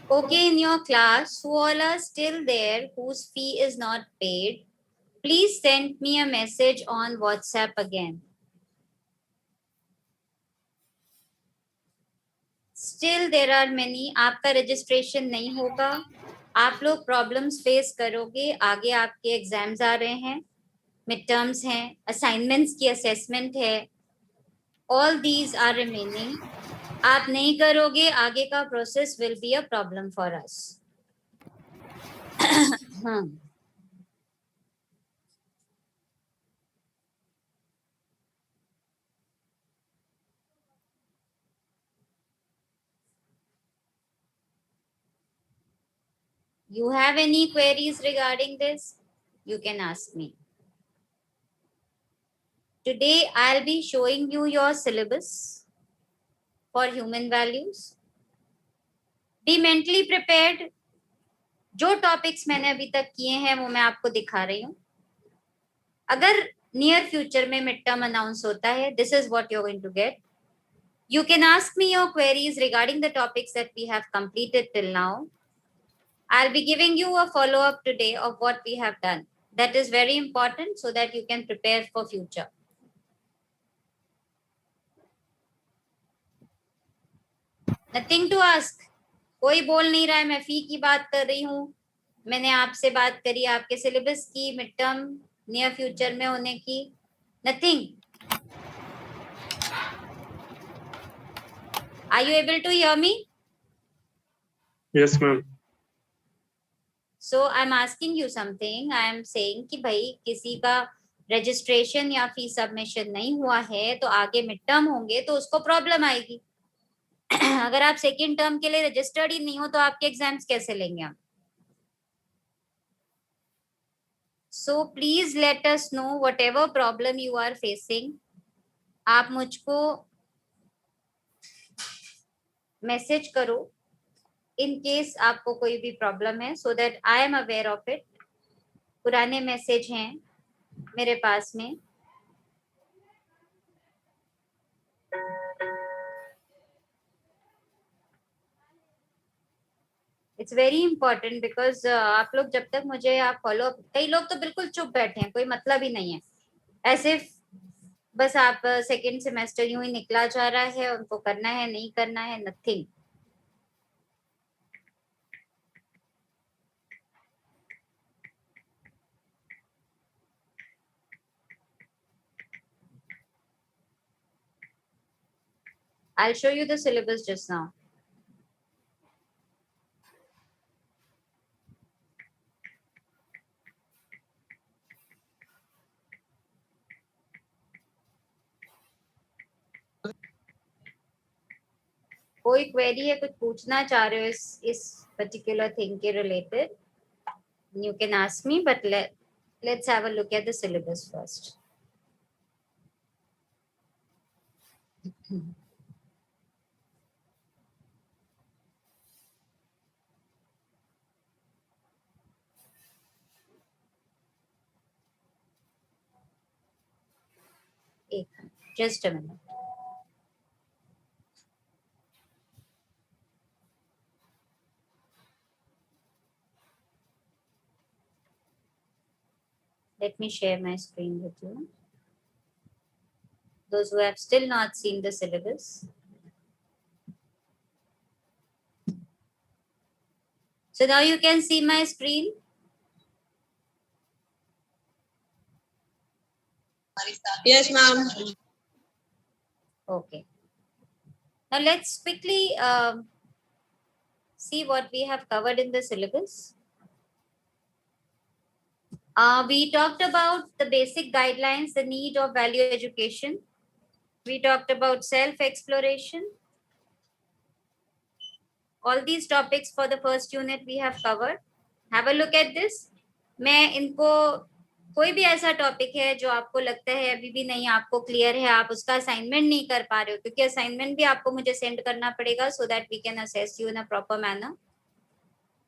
Okay, in your class, who all are still there whose fee is not paid, please send me a message on WhatsApp again. Still there are many. आपका registration नहीं होगा, आप लोग problems face करोगे. आगे आपके exams आ रहे हैं, मिड टर्म्स हैं, असाइनमेंट्स की असेसमेंट है. All these are remaining. आप नहीं करोगे, आगे का process will be a problem for us. हाँ. You have any queries regarding this? You can ask me. Today I'll be showing you your syllabus for human values. Be mentally prepared. जो topics मैंने अभी तक किए हैं वो मैं आपको दिखा रही हूँ. अगर नियर फ्यूचर में मिड टर्म अनाउंस होता है, this is what you are going to get. You can ask me your queries regarding the topics that we have completed till now. I'll be giving you a follow-up today of what we have done. That is very important so that you can prepare for future. Nothing to ask. कोई बोल नहीं रहा है मैं फी की बात कर रही हूँ. मैंने आपसे बात करी आपके सिलेबस की, मिड टर्म नियर फ्यूचर में होने की. Nothing. Are you able to hear me? Yes, ma'am. So I'm asking you something. I am saying कि भाई किसी का रजिस्ट्रेशन या फी सबमिशन नहीं हुआ है तो आगे मिड टर्म होंगे तो उसको प्रॉब्लम आएगी. अगर आप सेकेंड टर्म के लिए रजिस्टर्ड ही नहीं हो तो आपके एग्जाम्स कैसे लेंगे हम? So please let us know whatever problem you are facing. आप मुझको मैसेज करो इन केस आपको कोई भी प्रॉब्लम है, so that I am aware of it. पुराने मैसेज हैं मेरे पास में. इट्स वेरी इंपॉर्टेंट बिकॉज आप लोग जब तक मुझे आप फॉलो, कई लोग तो बिल्कुल चुप बैठे हैं, कोई मतलब ही नहीं है, ऐसे बस आप सेकेंड सेमेस्टर यूं ही निकला जा रहा है, उनको करना है नहीं करना है, nothing. I'll show you the syllabus just now. कोई क्वेरी है, कुछ पूछना चाह रहे हो इस पर्टिकुलर थिंग के related, you can ask me, but let's have a look at the syllabus first. एक just a minute. Let me share my screen with you. Those who have still not seen the syllabus. So now you can see my screen. Yes, ma'am. Okay. Now let's quickly see what we have covered in the syllabus. We talked about the basic guidelines, the need of value education. We talked about self-exploration. All these topics for the first unit we have covered. Have a look at this. मैं इनको कोई भी ऐसा topic है जो आपको लगता है अभी भी नहीं आपको क्लियर है, आप उसका असाइनमेंट नहीं कर पा रहे हो, क्योंकि असाइनमेंट भी आपको मुझे सेंड करना पड़ेगा so that we can assess you in a proper manner.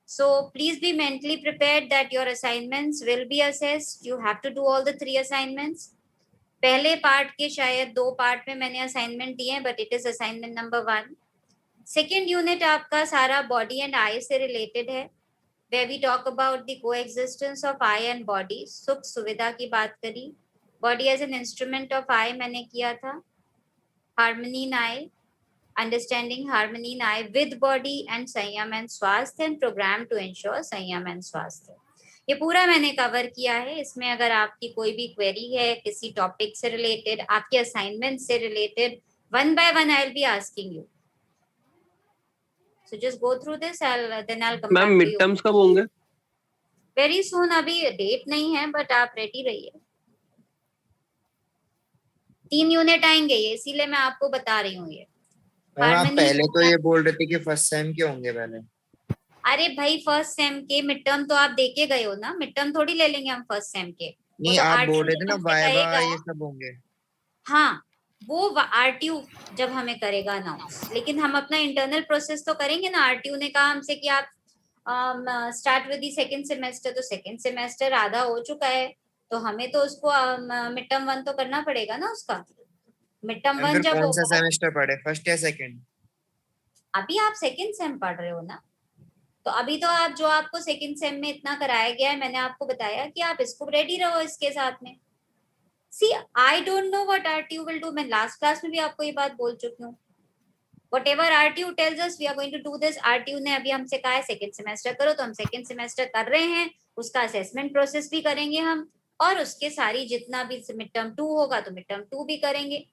So please be mentally prepared that your assignments will be assessed. You have to do all the 3 assignments. पहले पार्ट के शायद 2 part में मैंने assignment दिए हैं, but it is assignment number 1. Second unit आपका सारा body and I से रिलेटेड है, where we talk about the coexistence of eye and body. सुख सुविधा की बात करी. Body as an instrument of eye मैंने किया था. Harmony in eye, understanding harmony in eye with body and संयम and स्वास्थ्य and program to ensure संयम and स्वास्थ्य. ये पूरा मैंने कवर किया है. इसमें अगर आपकी कोई भी क्वेरी है किसी टॉपिक से रिलेटेड, आपके असाइनमेंट से related, one by one I will be asking you. So just go through this. Then I'll come back to you. Ma'am mid terms कब होंगे? Very soon. अभी डेट नहीं है, बट आप रेडी रहिए. 3 यूनिट आएंगे ये, इसीलिए मैं आपको बता रही हूँ ये. आप पहले तो ये बोल रहे थे कि फर्स्ट सेम के होंगे पहले. अरे भाई फर्स्ट सेम के मिड टर्म तो आप देके गए हो ना, मिड टर्म थोड़ी ले लेंगे हम फर्स्ट सेम के. नहीं तो आप बोल रहे थे ना RTU वाइवा ये सब होंगे. हाँ, वो RTU जब हमें करेगा अनाउंस, लेकिन हम अपना इंटरनल प्रोसेस तो करेंगे ना. RTU ने कहा हमसे कि आप start with the second semester, तो सेकंड सेमेस्टर आधा हो चुका है, तो हमें तो उसको मिड टर्म 1 तो करना पड़ेगा ना उसका. मिड टर्म 1 जब कौन सा होगा, सेमेस्टर पढ़े, फर्स्ट या सेकंड? अभी आप सेकंड सेम पढ़ रहे हो ना, तो अभी तो आप जो आपको सेकंड सेम में इतना कराया गया है, मैंने आपको बताया कि आप इसको रेडी रहो इसके साथ में. See I don't know what RTU will do. मैं लास्ट क्लास में भी आपको ये बात बोल चुकी हूँ. Whatever RTU tells us, we are going to do this. RTU ने अभी हमसे कहा है सेकंड सेमेस्टर करो, तो हम सेकंड सेमेस्टर कर रहे हैं. उसका असेसमेंट प्रोसेस भी करेंगे हम, और उसके सारी जितना भी मिड टर्म 2 होगा तो मिड टर्म 2 भी करेंगे.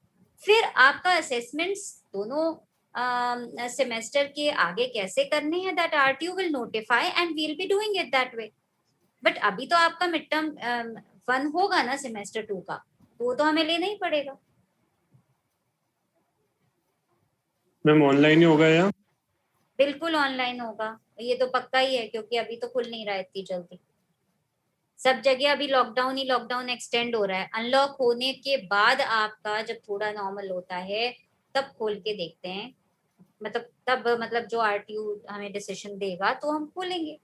फिर आपका असेसमेंट्स दोनों सेमेस्टर के आगे कैसे करने हैं, that RTU will notify and we will be doing it that way. But अभी तो आपका मिड टर्म 1 होगा ना सेमेस्टर 2 का, तो वो तो हमें लेना ही पड़ेगा. मैम ऑनलाइन ही होगा या? बिल्कुल ऑनलाइन होगा, ये तो पक्का ही है, क्योंकि अभी तो खुल नहीं रहा है इतनी जल्दी. सब जगह अभी लॉकडाउन ही लॉकडाउन एक्सटेंड हो रहा है. अनलॉक होने के बाद आपका जब थोड़ा नॉर्मल होता है तब खोल के देखते हैं, मतलब तब मतलब जो RTU हमें डिसीजन देगा तो हम खोलेंगे.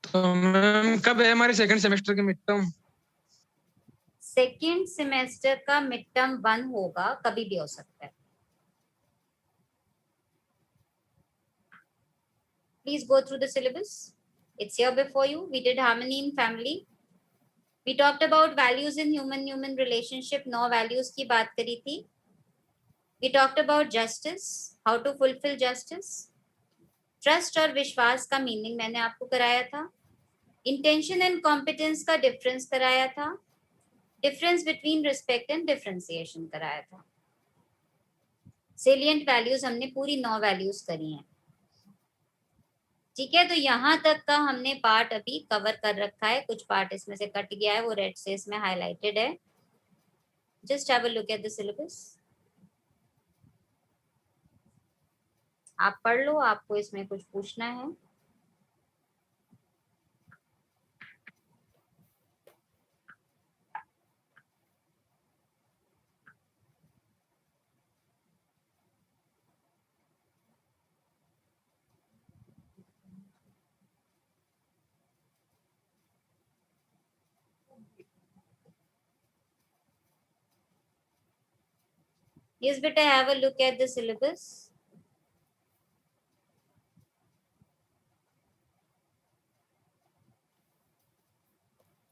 तो मैम कब है हमारे सेकंड सेमेस्टर के मिड टर्म? सेकेंड सेमेस्टर का मिड टर्म 1 होगा, कभी भी हो सकता है. Please go through the syllabus. It's here before you. We did harmony in family. We talked about values in human relationship. 9 values की बात करी थी. We talked about justice, how to fulfill justice. Trust और विश्वास का meaning मैंने आपको कराया था. Intention and competence का डिफरेंस कराया था. Difference between respect and differentiation कराया था. Salient values हमने पूरी 9 values करी हैं. ठीक है, तो यहाँ तक का हमने पार्ट अभी कवर कर रखा है. कुछ पार्ट इसमें से कट गया है, वो रेड से इसमें हाईलाइटेड है. Just have a look at the syllabus. आप पढ़ लो, आपको इसमें कुछ पूछना है? Yes, beta, have a look at the syllabus.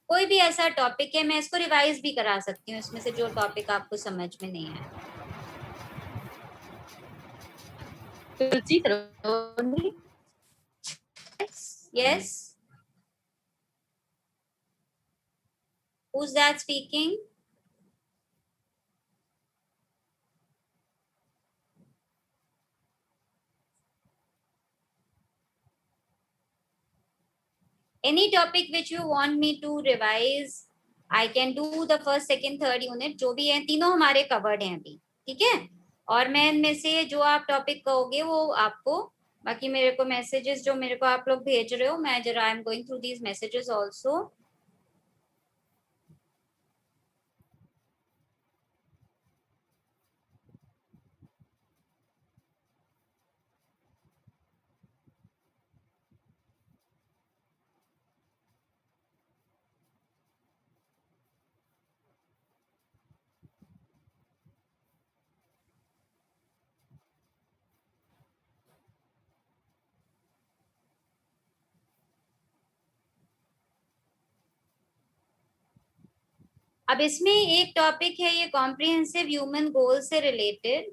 कोई भी ऐसा टॉपिक है, मैं इसको रिवाइज भी करा सकती हूँ, इसमें से जो टॉपिक आपको समझ में नहीं आया. Yes. Who's that speaking? Any topic which you want me to revise, I can do the first, second, third unit. जो भी है, तीनों हमारे covered हैं अभी, ठीक है. और मैं इनमें से जो आप टॉपिक कहोगे वो आपको, बाकी मेरे को मैसेजेस जो मेरे को आप लोग भेज रहे हो, मैं जरा I am going through these messages also. अब इसमें एक टॉपिक है, ये कॉम्प्रिहेंसिव ह्यूमन गोल से related.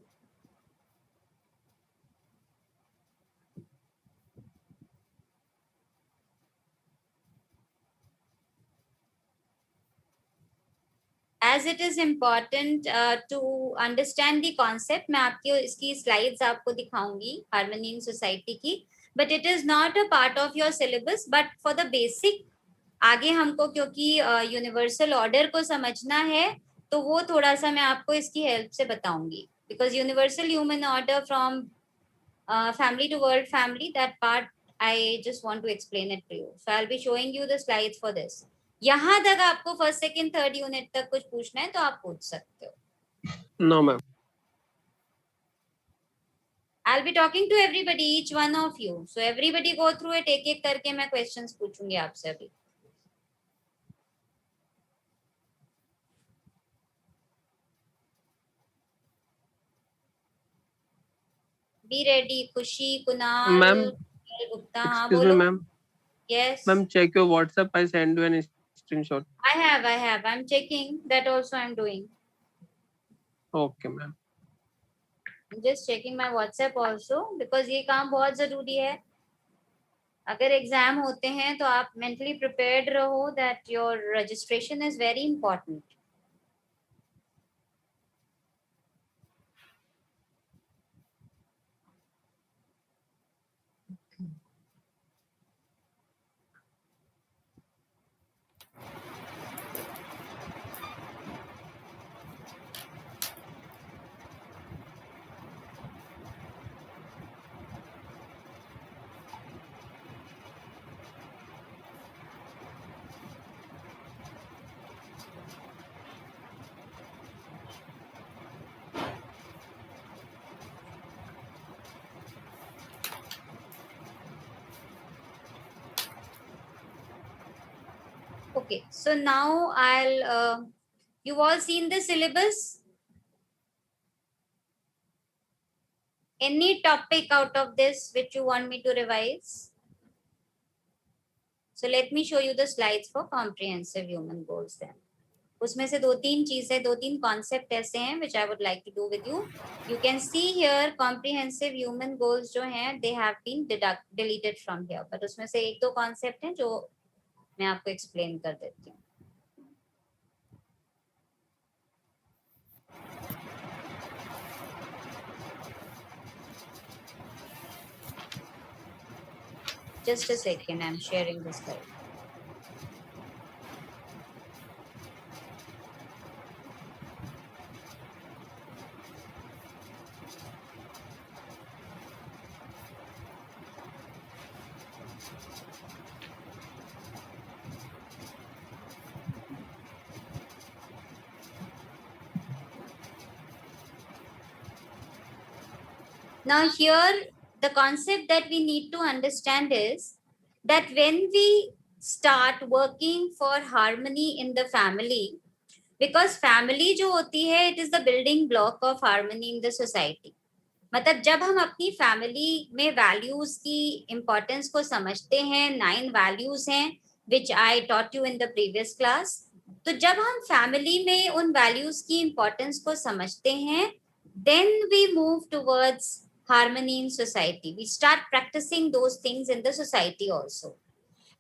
As it is important to understand the concept, मैं आपकी इसकी स्लाइड्स आपको दिखाऊंगी हार्मनी इन सोसाइटी की, but it is not a part of your syllabus, but for the basic आगे हमको क्योंकि यूनिवर्सल ऑर्डर को समझना है, तो वो थोड़ा सा मैं आपको इसकी हेल्प से बताऊंगी. Because universal human order from family to world family, that part I just want to explain it to you. So I will be showing you the slides for this. यहाँ तक आपको फर्स्ट, सेकंड, थर्ड यूनिट तक कुछ पूछना है तो आप पूछ सकते हो. No, ma'am. I'll be talking to everybody, each one of you. So everybody go through it, एक एक करके मैं क्वेश्चंस पूछूंगी आपसे अभी. Be ready, खुशी, कुणाल, Ma'am, गुप्ता. हाँ excuse me, बोलो. ma'am. Yes. Ma'am, check your WhatsApp. I send you an screenshot. I have. I'm checking. That also I'm doing. Okay, ma'am. I'm just checking my WhatsApp also because ये काम बहुत जरूरी है. अगर exam होते हैं तो आप मेंटली प्रिपेयर्ड रहो that your registration is very important. Okay, so now you've all seen the syllabus. Any topic out of this which you want me to revise? So let me show you the slides for comprehensive human goals then. उसमें से 2-3 चीजें, 2-3 concept ऐसे हैं which I would like to do with you. You can see here comprehensive human goals जो हैं they have been deleted from here. But उसमें से 1-2 concept हैं जो मैं आपको एक्सप्लेन कर देती हूँ. Just a second, I'm sharing the slide. Now here, the concept that we need to understand is that when we start working for harmony in the family, because family जो होती है it is the building block of harmony in the society. मतलब जब हम अपनी family में values की importance को समझते हैं, 9 वैल्यूज हैं which I taught you in the previous class. तो जब हम फैमिली में उन वैल्यूज की इम्पोर्टेंस को समझते हैं, then we move towards harmony in society. We start practicing those things in the society also.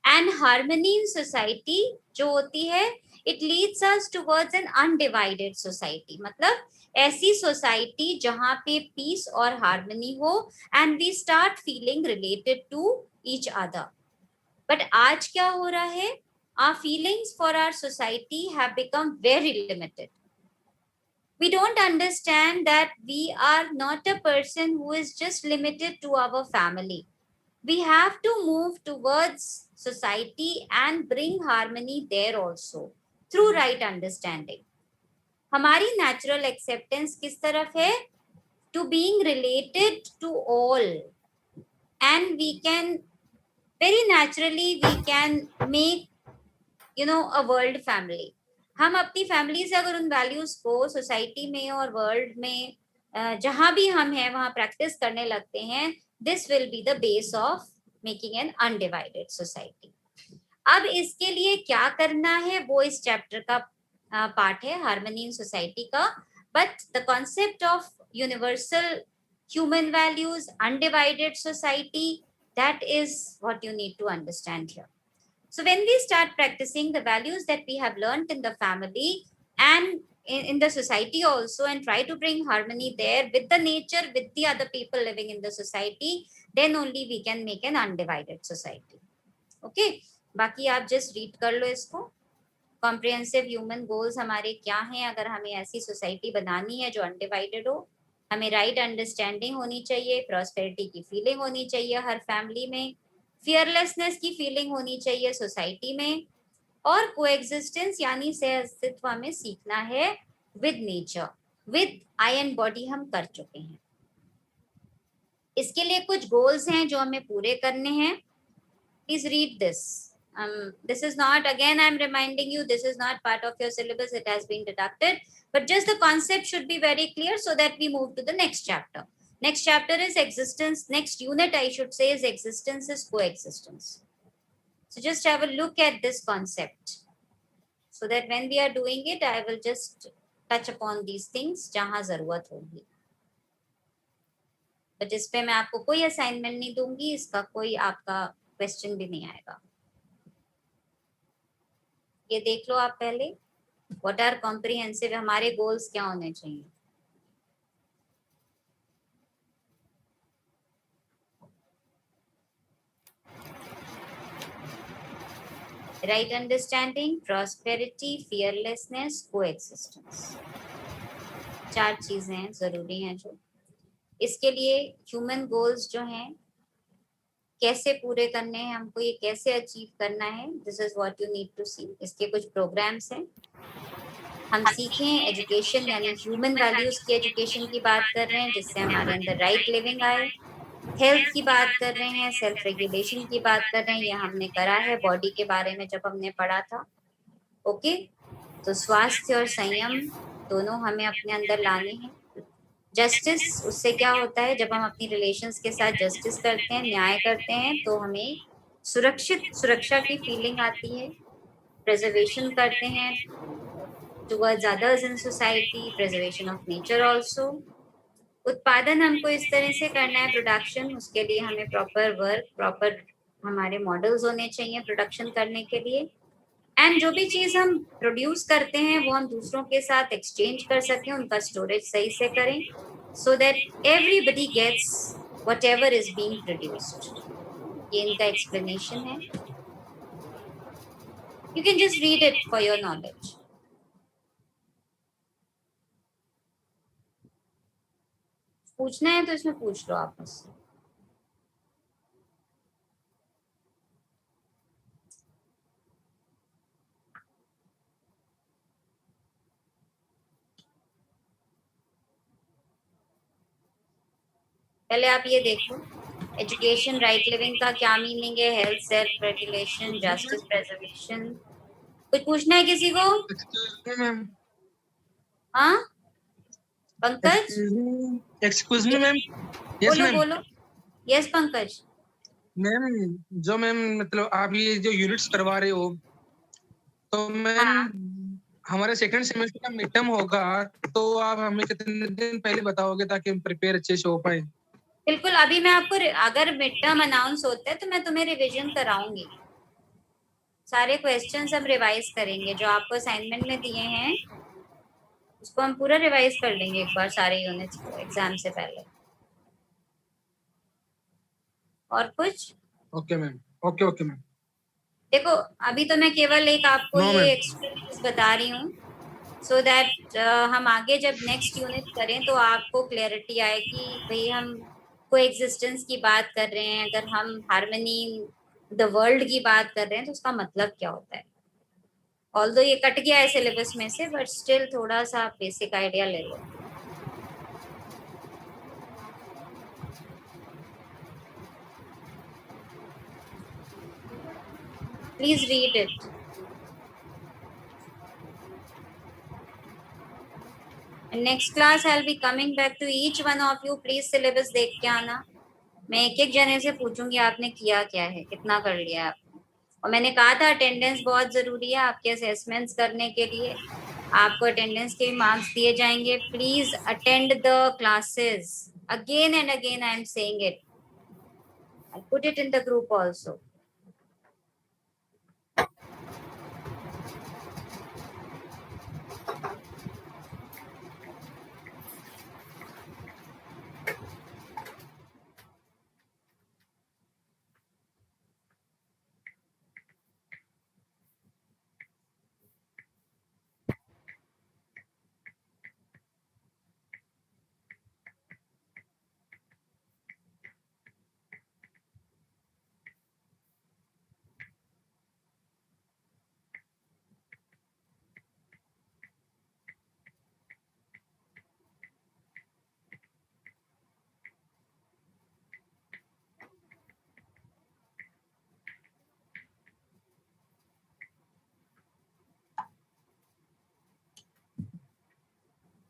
And harmony in society जो होती है, it leads us towards an undivided society. मतलब ऐसी सोसाइटी जहाँ पे पीस और हार्मनी हो and we start feeling related to each other. But आज क्या हो रहा है? Our feelings for our society have become very limited. We don't understand that we are not a person who is just limited to our family. We have to move towards society and bring harmony there also through right understanding. हमारी natural acceptance किस तरफ है? To being related to all, and we can very naturally we can make a world family. हम अपनी family से अगर उन values को सोसाइटी में और वर्ल्ड में जहां भी हम हैं वहां प्रैक्टिस करने लगते हैं, this will be the base of making an undivided society. अब इसके लिए क्या करना है वो इस चैप्टर का पार्ट है, हार्मनी इन सोसाइटी का. But the concept of universal human values, undivided society, that is what you need to understand here. So when we start practicing the values that we have learned in the family and in the society also, and try to bring harmony there with the nature, with the other people living in the society, then only we can make an undivided society. Okay, बाकी आप just read कर लो इसको. Comprehensive human goals हमारे क्या हैं? अगर हमें ऐसी सोसाइटी बनानी है जो अनडिवाइडेड हो, हमें राइट अंडरस्टैंडिंग होनी चाहिए, प्रॉस्पेरिटी की फीलिंग होनी चाहिए हर फैमिली में, फियरलेसनेस की फीलिंग होनी चाहिए सोसाइटी में, और कोएग्जिस्टेंस यानी सहअस्तित्व में सीखना है with nature. With I and body हम कर चुके हैं. इसके लिए कुछ गोल्स हैं जो हमें पूरे करने हैं. Please read this. This is not, again I'm reminding you, this is not part of your syllabus, it has been deducted, but just the concept should be very clear so that we move to the next chapter. Next chapter is existence. Next unit I should say is existence is coexistence. So just have a look at this concept so that when we are doing it, I will just touch upon these things जहाँ जरूरत होगी. But इस पे मैं आपको कोई assignment नहीं दूंगी, इसका कोई आपका क्वेश्चन भी नहीं आएगा. ये देख लो आप पहले. What are comprehensive? हमारे गोल्स क्या होने चाहिए? Right understanding, prosperity, fearlessness, coexistence. 4 चीजें जरूरी हैं जो. इसके लिए ह्यूमन गोल्स जो हैं कैसे पूरे करने हैं, हमको ये कैसे अचीव करना है, this is what you need to see. इसके कुछ प्रोग्राम्स हैं. हम सीखें एजुकेशन यानी ह्यूमन वैल्यूज की एजुकेशन की बात कर रहे हैं जिससे हमारे अंदर राइट लिविंग आए. हेल्थ की बात कर रहे हैं, सेल्फ रेगुलेशन की बात कर रहे हैं, ये हमने करा है बॉडी के बारे में जब हमने पढ़ा था. ओके, तो स्वास्थ्य और संयम दोनों हमें अपने अंदर लाने हैं. जस्टिस, उससे क्या होता है जब हम अपनी रिलेशंस के साथ जस्टिस करते हैं, न्याय करते हैं, तो हमें सुरक्षा की फीलिंग आती है. प्रिजर्वेशन करते हैं towards others in society, preservation of nature also. उत्पादन हमको इस तरह से करना है, प्रोडक्शन, उसके लिए हमें प्रॉपर वर्क, प्रॉपर हमारे मॉडल्स होने चाहिए प्रोडक्शन करने के लिए. एंड जो भी चीज हम प्रोड्यूस करते हैं वो हम दूसरों के साथ एक्सचेंज कर सकें, उनका स्टोरेज सही से करें, so that everybody gets whatever is being produced. ये इनका एक्सप्लेनेशन है. You can just read it for your knowledge. पूछना है तो इसमें पूछ लो आप मुझसे. पहले आप ये देखो, एजुकेशन, राइट लिविंग का क्या मीनिंग है, health, self regulation, justice, preservation. कुछ पूछना है किसी को? Excuse me, ma'am. हाँ Pankaj, excuse me ma'am. Yes बोलो मैम। बोलो। यस पंकज। मैम जो मैम मतलब आप ये जो यूनिट्स करवा रहे हो, तो मैम हाँ हमारे सेकंड सेमेस्टर का मिड टर्म होगा, तो आप हमें कितने दिन पहले बताओगे ताकि हम प्रिपेयर अच्छे से हो पाए। बिल्कुल, अभी मैं आपको अगर मिड टर्म अनाउंस होते हैं तो मैं तुम्हें रिवीजन कराऊंगी। सारे क्वेश्चंस हम रिवाइज करेंगे, जो आपको असाइनमेंट में दिए हैं उसको हम पूरा रिवाइज कर लेंगे एक बार, सारे यूनिट्स को एग्जाम से पहले। और कुछ okay ma'am. Okay okay ma'am. देखो, अभी तो मैं केवल एक आपको नो ये मैम। एक्सपीरियंस बता रही हूँ, सो दैट हम आगे जब नेक्स्ट यूनिट करें तो आपको क्लैरिटी आए कि भाई हम कोएग्जिस्टेंस की बात कर रहे हैं, अगर हम हार्मनी द वर्ल्ड की बात कर रहे हैं तो उसका मतलब क्या होता है। ऑल्दो ये कट गया है सिलेबस में से, बट स्टिल थोड़ा सा बेसिक आइडिया ले लो। Please read it. Next class I will be coming back to each one of you, please syllabus देख के आना। मैं एक एक जने से पूछूंगी आपने किया क्या है, कितना कर लिया है आपने। और मैंने कहा था अटेंडेंस बहुत जरूरी है आपके असेसमेंट्स करने के लिए, आपको अटेंडेंस के मार्क्स दिए जाएंगे। Please attend the classes, again and again I am saying it, I put it in the group also.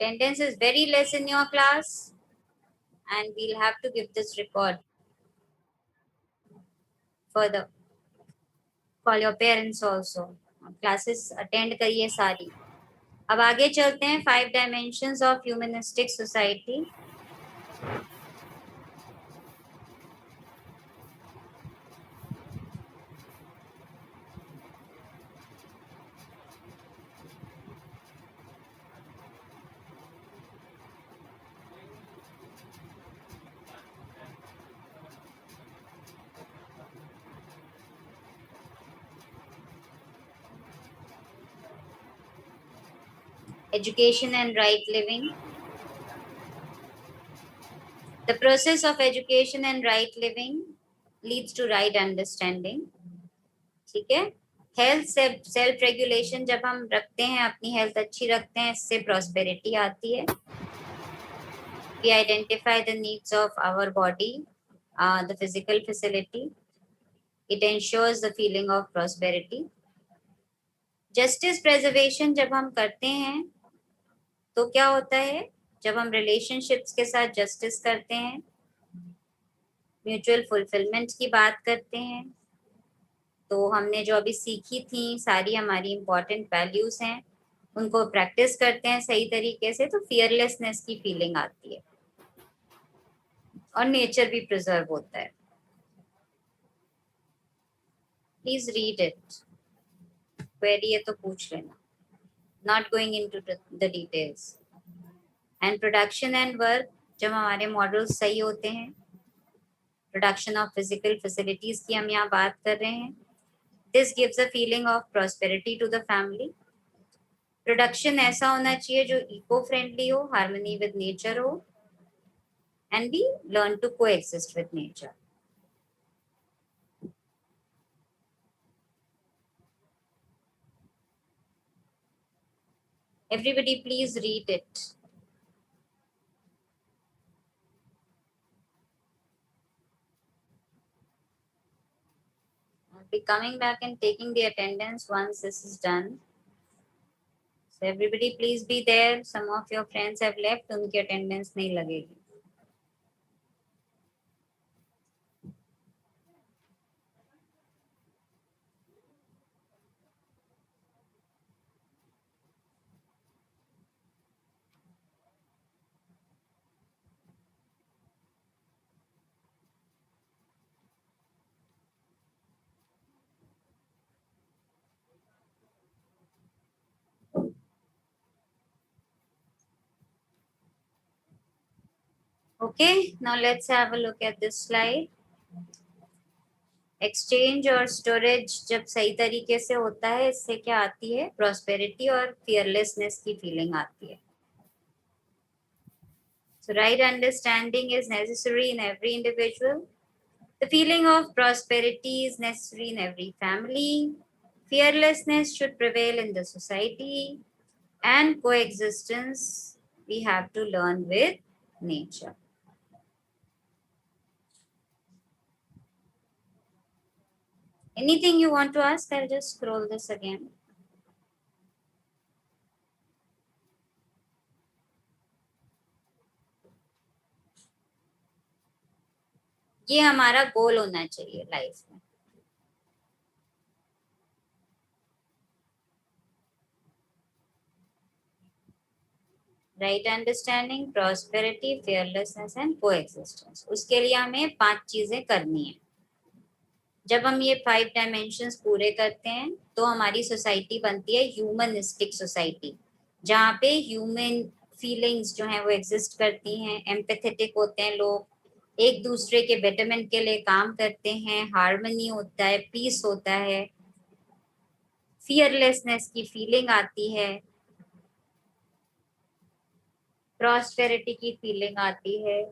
Attendance is very less in your class, and we'll have to give this record further. Call your parents also. Classes attend करिए सारी। अब आगे चलते हैं, 5 dimensions of humanistic society. Education and right living. The process of education and right living leads to right understanding. ठीक है। Health self regulation, जब हम रखते हैं अपनी हेल्थ अच्छी रखते हैं, इससे प्रॉस्पेरिटी आती है। We identify the needs of our body, the physical facility. It ensures the feeling of prosperity. Justice preservation जब हम करते हैं तो क्या होता है, जब हम रिलेशनशिप्स के साथ जस्टिस करते हैं, म्यूचुअल फुलफिलमेंट की बात करते हैं, तो हमने जो अभी सीखी थी सारी हमारी इंपॉर्टेंट वैल्यूज हैं, उनको प्रैक्टिस करते हैं सही तरीके से, तो फियरलेसनेस की फीलिंग आती है और नेचर भी प्रिजर्व होता है। प्लीज रीड इट, क्वेरी है तो पूछ लेना, not going into the details. And production and work, जब हमारे मॉडल्स सही होते हैं, प्रोडक्शन ऑफ फिजिकल फैसिलिटीज की हम यहाँ बात कर रहे हैं, this gives a feeling of prosperity to the family. Production ऐसा होना चाहिए जो इको फ्रेंडली हो, हार्मनी विद नेचर हो, and we learn to coexist with nature. Everybody please read it. I'll be coming back and taking the attendance once this is done. So everybody please be there. Some of your friends have left, उनकी attendance नहीं लगेगी. Okay, now let's have a look at this slide. Exchange और storage जब सही तरीके से होता है, इससे क्या आती है? प्रॉस्पेरिटी और फियरलेसनेस की फीलिंग आती है. So right understanding is necessary in every individual. The feeling of prosperity is necessary in every family. Fearlessness should prevail in the society. And coexistence we have to learn with nature. Anything you want to ask? I'll just scroll this again. ये हमारा गोल होना चाहिए life में. Right understanding, prosperity, fearlessness and coexistence. उसके लिए हमें 5 चीजें करनी है. जब हम ये 5 डायमेंशंस पूरे करते हैं तो हमारी सोसाइटी बनती है ह्यूमनिस्टिक सोसाइटी, जहाँ पे ह्यूमन फीलिंग्स जो हैं वो एग्जिस्ट करती हैं. एम्पैथेटिक होते हैं लोग, एक दूसरे के बेटरमेंट के लिए काम करते हैं. हार्मनी होता है, पीस होता है, फियरलेसनेस की फीलिंग आती है, प्रॉस्पेरिटी की फीलिंग आती है.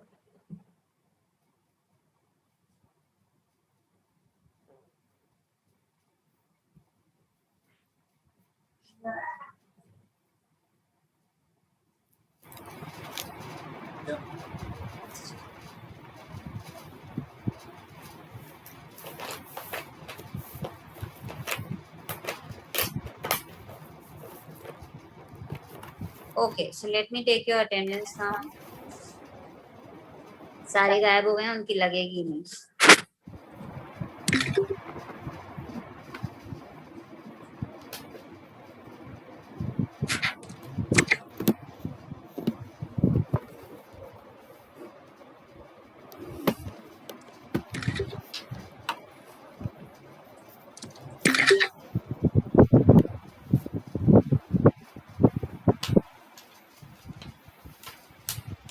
Okay, so let me take your attendance now. सारे गायब हो गए हैं, उनकी लगेगी नहीं.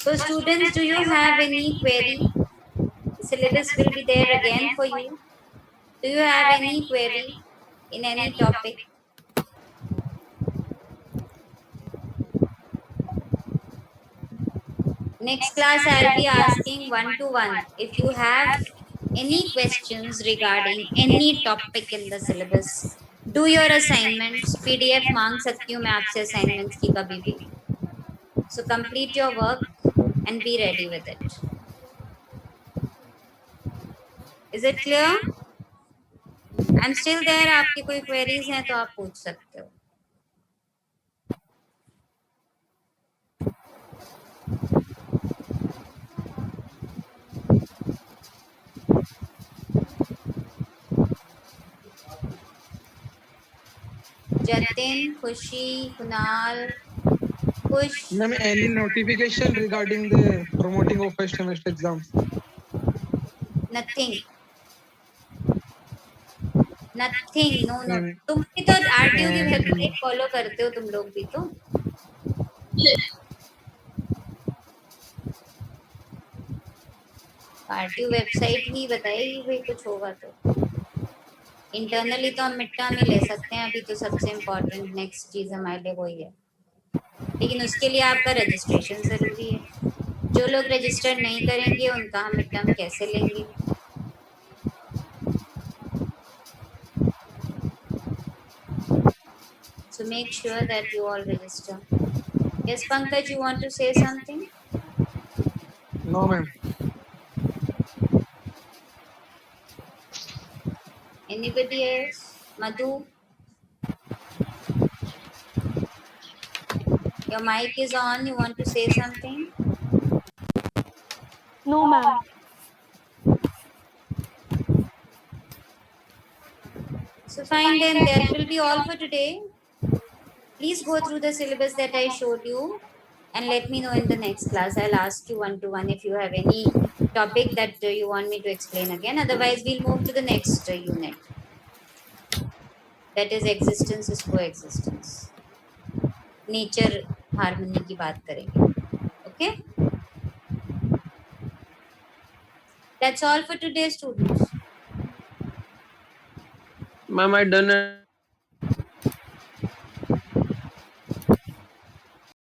So students, do you have any query? Syllabus will be there again for you. Do you have any query in any topic? Next class I'll be asking 1-to-1. If you have any questions regarding any topic in the syllabus, do your assignments. PDF मांग सकती हूँ मैं आपसे assignments की कभी भी. So complete your work and be ready with it. Is it clear? I'm still there. आपकी कोई queries हैं तो आप पूछ सकते हो. जतिन, खुशी, कुणाल, खुश. Ma'am, any notification regarding the promoting of first semester exams? Nothing. Nothing. No, no. नहीं. तुम भी तो RTU की वेबसाइट फॉलो करते हो, तुम लोग भी तो. RTU वेबसाइट ही बताएगी भाई कुछ होगा तो. इंटरनली तो हम मिड टर्म में ले सकते हैं. अभी तो सबसे इम्पोर्टेंट नेक्स्ट चीज हमारे लिए वही है. लेकिन उसके लिए आपका रजिस्ट्रेशन जरूरी है. जो लोग रजिस्टर नहीं करेंगे उनका हम मिड टर्म कैसे लेंगे? So make sure that you all register. Yes, Pankaj, you want to say something? No, ma'am. Anybody else? Madhu? Your mic is on. You want to say something? No, ma'am. So fine, then that will be all for today. Please go through the syllabus that I showed you and let me know in the next class. I'll ask you one-to-one if you have any topic that you want me to explain again. Otherwise, we'll move to the next unit. That is existence is coexistence. Nature harmony की बात करेंगे. Okay? That's all for today, students. Ma'am, I done